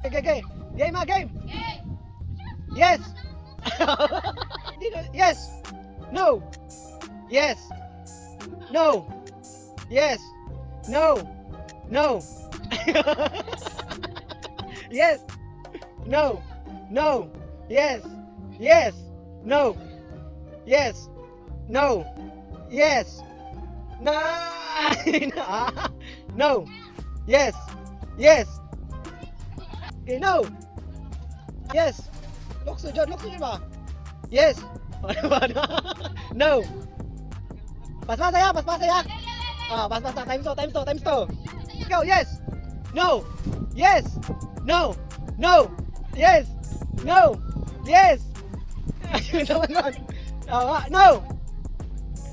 Okay. Game ah, game. Yes. Yes. No. Yes. No. Yes. No. No. Yes. No. No. Yes. Yes. No. Yes. No. Yes. No. No. Yes. Yes. Okay, no. Yes. Lokso John ba? Yes. No. Pas-pas saya. Ah, pas-pas times 2. Go, yes. No. Yes. No. No. Yes. No. Yes. No.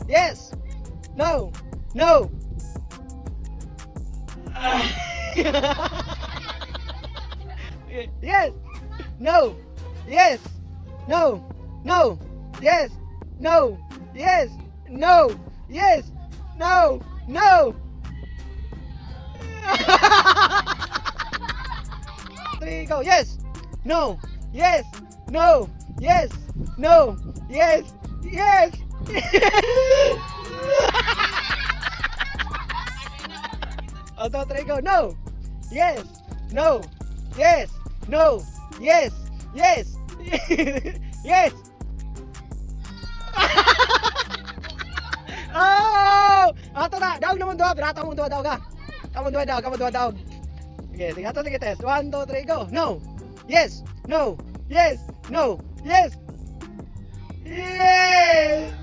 Yes. No. No. Yes. No. Yes. No. No. Yes. No. Yes. No. Yes. No. No. 3 go. Yes. No. Yes. No. Yes. No. Yes. Yes. On 2, 3 go. No. Yes. No. Yes. No. Yes. Yes. Yes. Oh! Ato na. Daog naman doon. Pirata mo doon daog ka. Kamu doon daog. Okay, sige test. 1, 2, 3 go. No. Yes. No. Yes. No. Yes. Yes.